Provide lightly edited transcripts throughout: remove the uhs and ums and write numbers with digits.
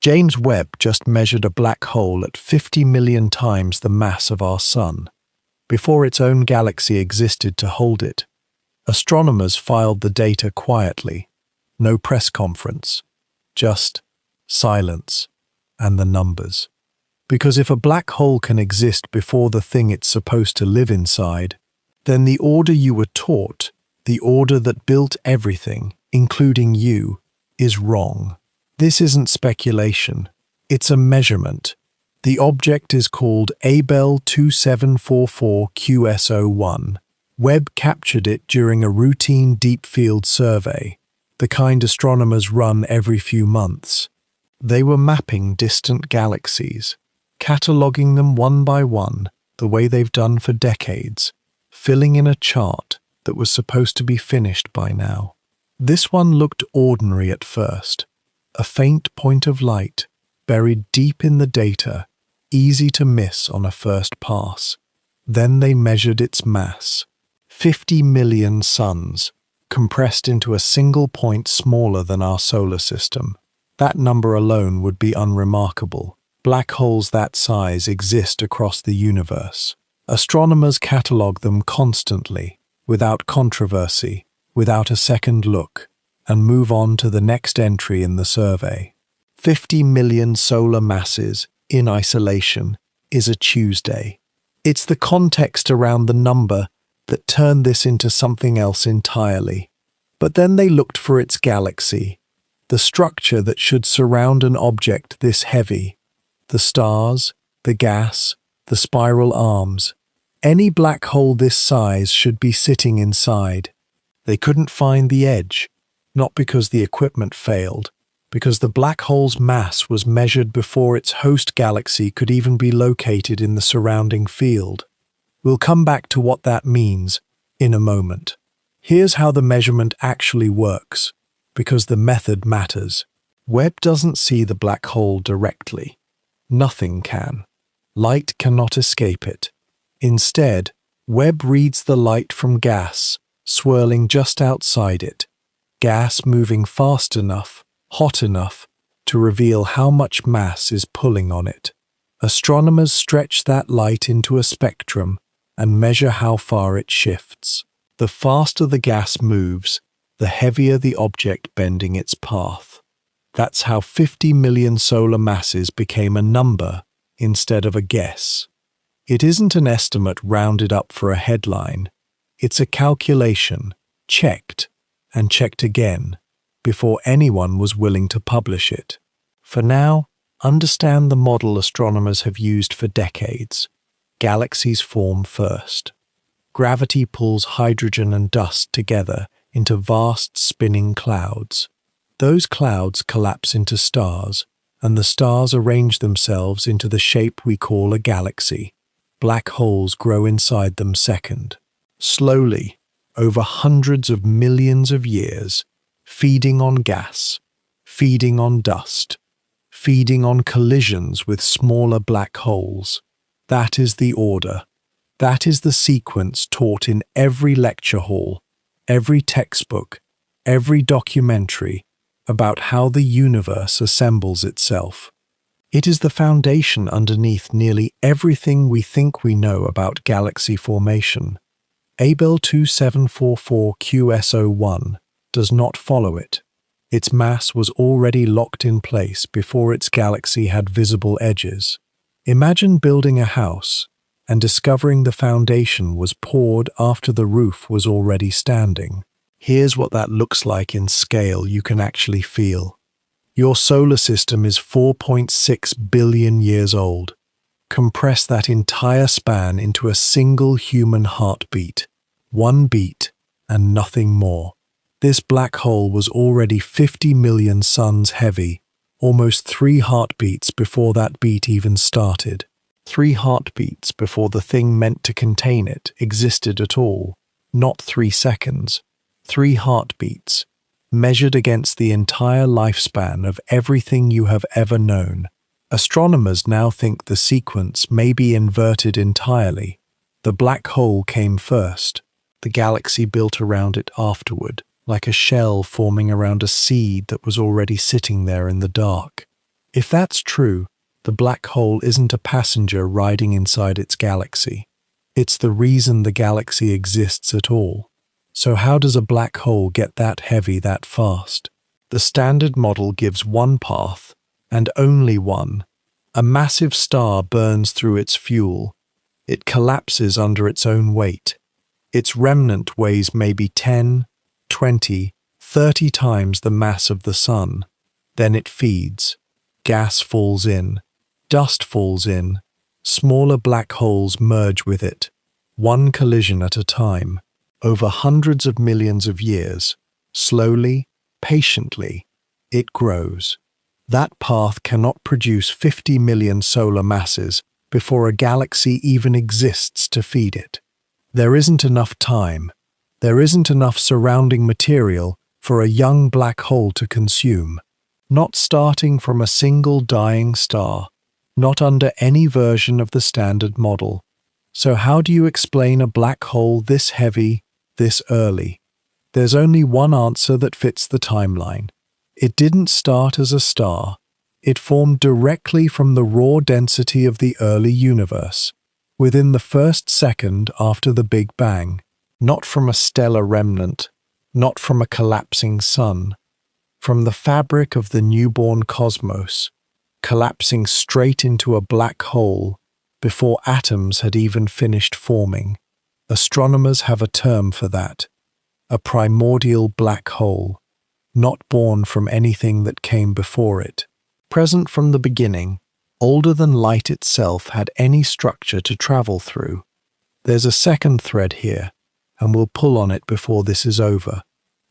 James Webb just measured a black hole at 50 million times the mass of our Sun, before its own galaxy existed to hold it. Astronomers filed the data quietly, no press conference, just silence and the numbers. Because if a black hole can exist before the thing it's supposed to live inside, then the order you were taught, the order that built everything, including you, is wrong. This isn't speculation, it's a measurement. The object is called Abell 2744 QS01. Webb captured it during a routine deep field survey, the kind astronomers run every few months. They were mapping distant galaxies, cataloguing them one by one, the way they've done for decades, filling in a chart that was supposed to be finished by now. This one looked ordinary at first, a faint point of light, buried deep in the data, easy to miss on a first pass. Then they measured its mass. 50 million suns, compressed into a single point smaller than our solar system. That number alone would be unremarkable. Black holes that size exist across the universe. Astronomers catalogue them constantly, without controversy, without a second look, and move on to the next entry in the survey. 50 million solar masses, in isolation, is a Tuesday. It's the context around the number that turned this into something else entirely. But then they looked for its galaxy, the structure that should surround an object this heavy. The stars, the gas, the spiral arms. Any black hole this size should be sitting inside. They couldn't find the edge, not because the equipment failed, because the black hole's mass was measured before its host galaxy could even be located in the surrounding field. We'll come back to what that means in a moment. Here's how the measurement actually works, because the method matters. Webb doesn't see the black hole directly. Nothing can. Light cannot escape it. Instead, Webb reads the light from gas, swirling just outside it. Gas moving fast enough, hot enough, to reveal how much mass is pulling on it. Astronomers stretch that light into a spectrum and measure how far it shifts. The faster the gas moves, the heavier the object bending its path. That's how 50 million solar masses became a number instead of a guess. It isn't an estimate rounded up for a headline. It's a calculation, checked and checked again, before anyone was willing to publish it. For now, understand the model astronomers have used for decades. Galaxies form first. Gravity pulls hydrogen and dust together into vast spinning clouds. Those clouds collapse into stars, and the stars arrange themselves into the shape we call a galaxy. Black holes grow inside them second. Slowly, over hundreds of millions of years, feeding on gas, feeding on dust, feeding on collisions with smaller black holes. That is the order. That is the sequence taught in every lecture hall, every textbook, every documentary about how the universe assembles itself. It is the foundation underneath nearly everything we think we know about galaxy formation. Abell 2744 QS01 does not follow it. Its mass was already locked in place before its galaxy had visible edges. Imagine building a house and discovering the foundation was poured after the roof was already standing. Here's what that looks like in scale you can actually feel. Your solar system is 4.6 billion years old. Compress that entire span into a single human heartbeat. One beat and nothing more. This black hole was already 50 million suns heavy, almost 3 heartbeats before that beat even started. 3 heartbeats before the thing meant to contain it existed at all, not 3 seconds. 3 heartbeats, measured against the entire lifespan of everything you have ever known. Astronomers now think the sequence may be inverted entirely. The black hole came first, the galaxy built around it afterward, like a shell forming around a seed that was already sitting there in the dark. If that's true, the black hole isn't a passenger riding inside its galaxy. It's the reason the galaxy exists at all. So how does a black hole get that heavy that fast? The standard model gives one path, and only one. A massive star burns through its fuel. It collapses under its own weight. Its remnant weighs maybe 10, 20, 30 times the mass of the Sun. Then it feeds. Gas falls in. Dust falls in. Smaller black holes merge with it, one collision at a time, over hundreds of millions of years. Slowly, patiently, it grows. That path cannot produce 50 million solar masses before a galaxy even exists to feed it. There isn't enough time. There isn't enough surrounding material for a young black hole to consume, not starting from a single dying star, not under any version of the standard model. So how do you explain a black hole this heavy, this early? There's only one answer that fits the timeline. It didn't start as a star. It formed directly from the raw density of the early universe, within the first second after the Big Bang, not from a stellar remnant, not from a collapsing sun, from the fabric of the newborn cosmos, collapsing straight into a black hole before atoms had even finished forming. Astronomers have a term for that, a primordial black hole, not born from anything that came before it. Present from the beginning, older than light itself had any structure to travel through. There's a second thread here, and we'll pull on it before this is over.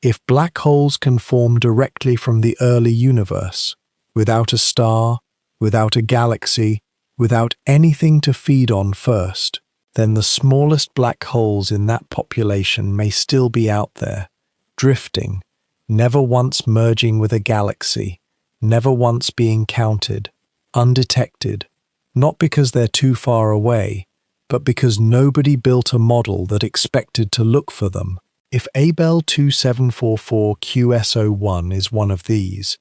If black holes can form directly from the early universe, without a star, without a galaxy, without anything to feed on first, then the smallest black holes in that population may still be out there, drifting, never once merging with a galaxy, never once being counted, undetected, not because they're too far away, but because nobody built a model that expected to look for them. If Abell 2744 QS01 is one of these,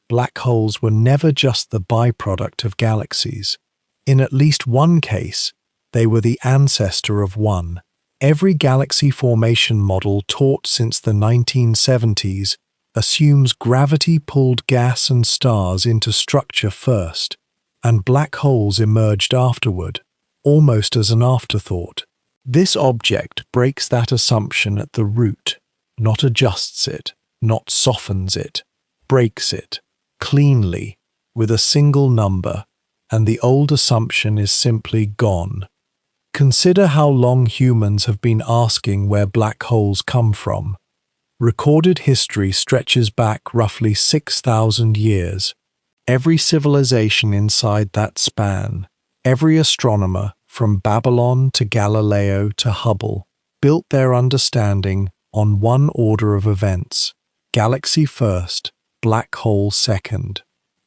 black holes were never just the byproduct of galaxies. In at least one case, they were the ancestor of one. Every galaxy formation model taught since the 1970s assumes gravity pulled gas and stars into structure first, and black holes emerged afterward, almost as an afterthought. This object breaks that assumption at the root, not adjusts it, not softens it, breaks it, cleanly, with a single number, and the old assumption is simply gone. Consider how long humans have been asking where black holes come from. Recorded history stretches back roughly 6,000 years. Every civilization inside that span, every astronomer, from Babylon to Galileo to Hubble, built their understanding on one order of events: galaxy first, black hole second.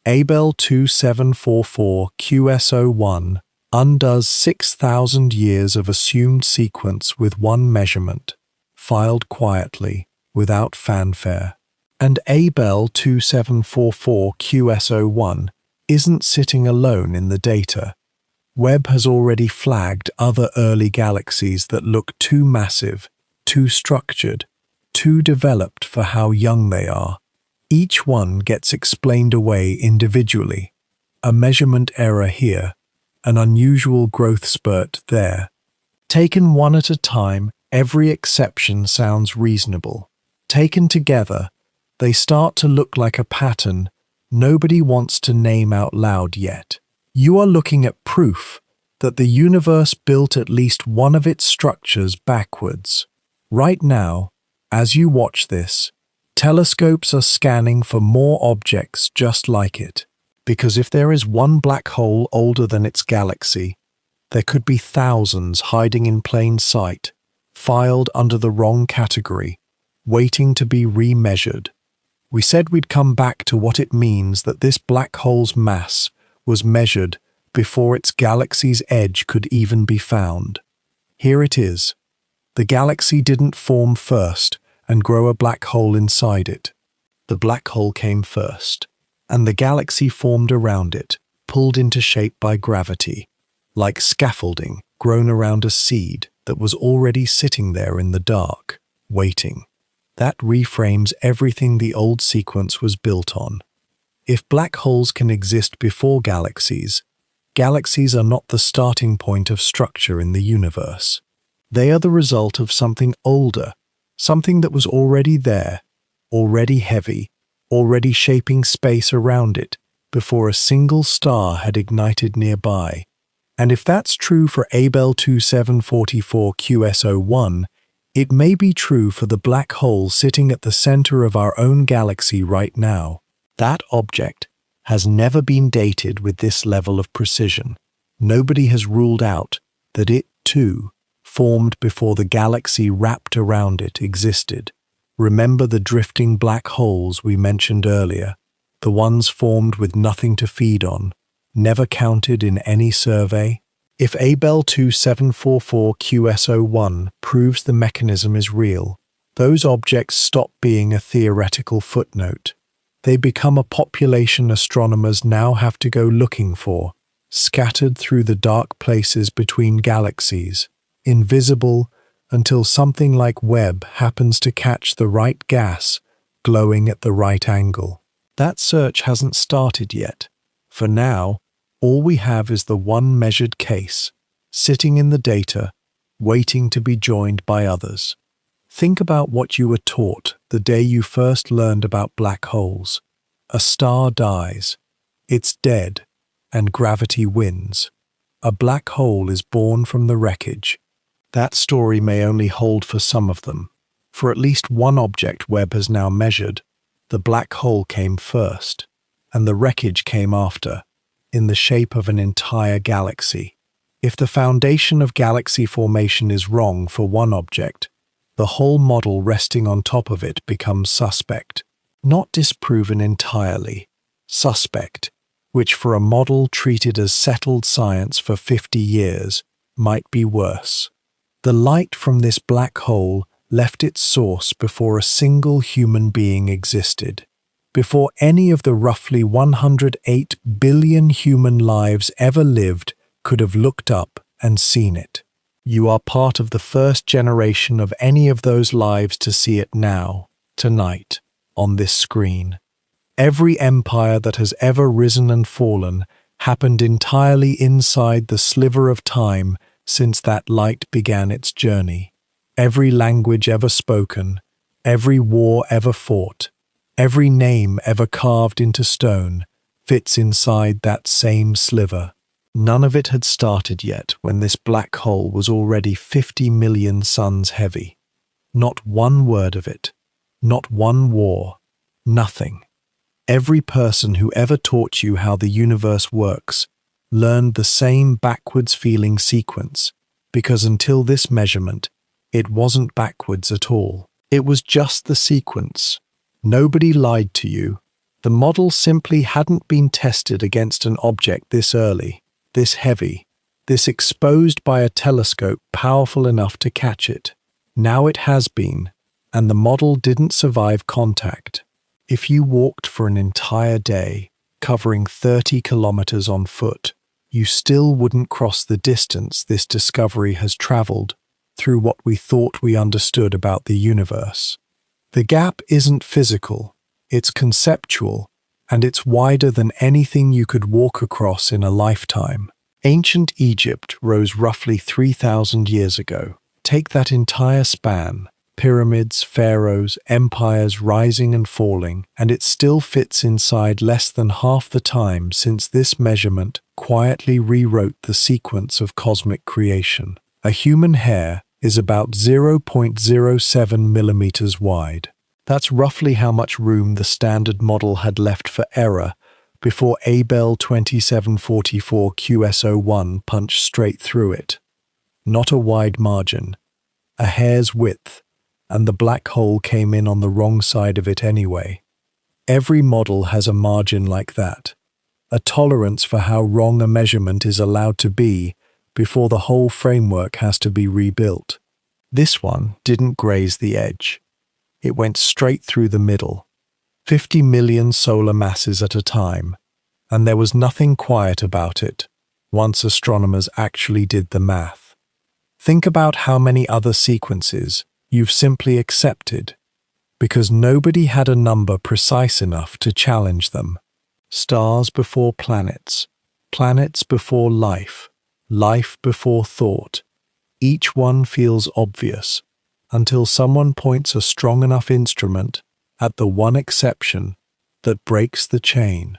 Abell 2744 QS01 undoes 6,000 years of assumed sequence with one measurement, filed quietly, without fanfare. And Abell 2744 QS01 isn't sitting alone in the data. Webb has already flagged other early galaxies that look too massive, too structured, too developed for how young they are. Each one gets explained away individually. A measurement error here, an unusual growth spurt there. Taken one at a time, every exception sounds reasonable. Taken together, they start to look like a pattern nobody wants to name out loud yet. You are looking at proof that the universe built at least one of its structures backwards. Right now, as you watch this, telescopes are scanning for more objects just like it. Because if there is one black hole older than its galaxy, there could be thousands hiding in plain sight, filed under the wrong category, waiting to be remeasured. We said we'd come back to what it means that this black hole's mass was measured before its galaxy's edge could even be found. Here it is. The galaxy didn't form first and grow a black hole inside it. The black hole came first, and the galaxy formed around it, pulled into shape by gravity, like scaffolding grown around a seed that was already sitting there in the dark, waiting. That reframes everything the old sequence was built on. If black holes can exist before galaxies, galaxies are not the starting point of structure in the universe. They are the result of something older, something that was already there, already heavy, already shaping space around it before a single star had ignited nearby. And if that's true for Abell 2744 QS01, it may be true for the black hole sitting at the center of our own galaxy right now. That object has never been dated with this level of precision. Nobody has ruled out that it, too, formed before the galaxy wrapped around it existed. Remember the drifting black holes we mentioned earlier, the ones formed with nothing to feed on, never counted in any survey? If Abell 2744 QS01 proves the mechanism is real, those objects stop being a theoretical footnote. They become a population astronomers now have to go looking for, scattered through the dark places between galaxies, invisible until something like Webb happens to catch the right gas, glowing at the right angle. That search hasn't started yet. For now, all we have is the one measured case, sitting in the data, waiting to be joined by others. Think about what you were taught the day you first learned about black holes. A star dies, it's dead, and gravity wins. A black hole is born from the wreckage. That story may only hold for some of them. For at least one object Webb has now measured, the black hole came first, and the wreckage came after, in the shape of an entire galaxy. If the foundation of galaxy formation is wrong for one object, the whole model resting on top of it becomes suspect. Not disproven entirely, suspect, which for a model treated as settled science for 50 years might be worse. The light from this black hole left its source before a single human being existed, before any of the roughly 108 billion human lives ever lived could have looked up and seen it. You are part of the first generation of any of those lives to see it now, tonight, on this screen. Every empire that has ever risen and fallen happened entirely inside the sliver of time since that light began its journey. Every language ever spoken, every war ever fought, every name ever carved into stone fits inside that same sliver. None of it had started yet when this black hole was already 50 million suns heavy. Not one word of it, not one war, nothing. Every person who ever taught you how the universe works learned the same backwards-feeling sequence, because until this measurement, it wasn't backwards at all. It was just the sequence. Nobody lied to you. The model simply hadn't been tested against an object this early, this heavy, this exposed by a telescope powerful enough to catch it. Now it has been, and the model didn't survive contact. If you walked for an entire day, covering 30 kilometers on foot, you still wouldn't cross the distance this discovery has traveled through what we thought we understood about the universe. The gap isn't physical, it's conceptual, and it's wider than anything you could walk across in a lifetime. Ancient Egypt rose roughly 3,000 years ago. Take that entire span, pyramids, pharaohs, empires rising and falling, and it still fits inside less than half the time since this measurement quietly rewrote the sequence of cosmic creation. A human hair is about 0.07 millimeters wide. That's roughly how much room the standard model had left for error before Abell 2744 QS01 punched straight through it. Not a wide margin, a hair's width, and the black hole came in on the wrong side of it anyway. Every model has a margin like that, a tolerance for how wrong a measurement is allowed to be before the whole framework has to be rebuilt. This one didn't graze the edge. It went straight through the middle. 50 million solar masses at a time, and there was nothing quiet about it once astronomers actually did the math. Think about how many other sequences you've simply accepted because nobody had a number precise enough to challenge them. Stars before planets, planets before life, life before thought. Each one feels obvious until someone points a strong enough instrument at the one exception that breaks the chain.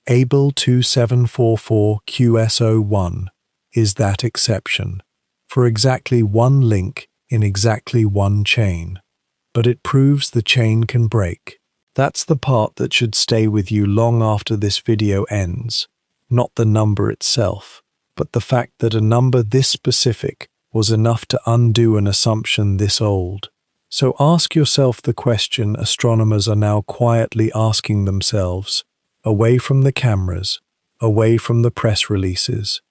Abel 2744 QS01 is that exception, for exactly one link in exactly one chain. But it proves the chain can break. That's the part that should stay with you long after this video ends. Not the number itself, but the fact that a number this specific was enough to undo an assumption this old. So ask yourself the question astronomers are now quietly asking themselves, away from the cameras, away from the press releases.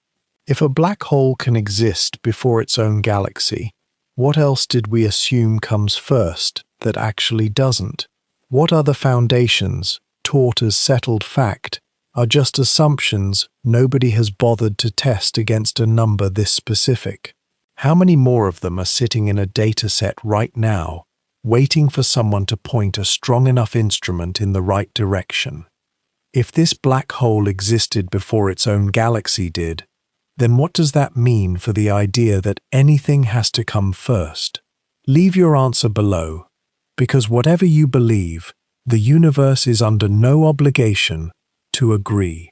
If a black hole can exist before its own galaxy, what else did we assume comes first that actually doesn't? What other foundations, taught as settled fact, are just assumptions nobody has bothered to test against a number this specific? How many more of them are sitting in a data set right now, waiting for someone to point a strong enough instrument in the right direction? If this black hole existed before its own galaxy did, then what does that mean for the idea that anything has to come first? Leave your answer below, because whatever you believe, the universe is under no obligation to agree.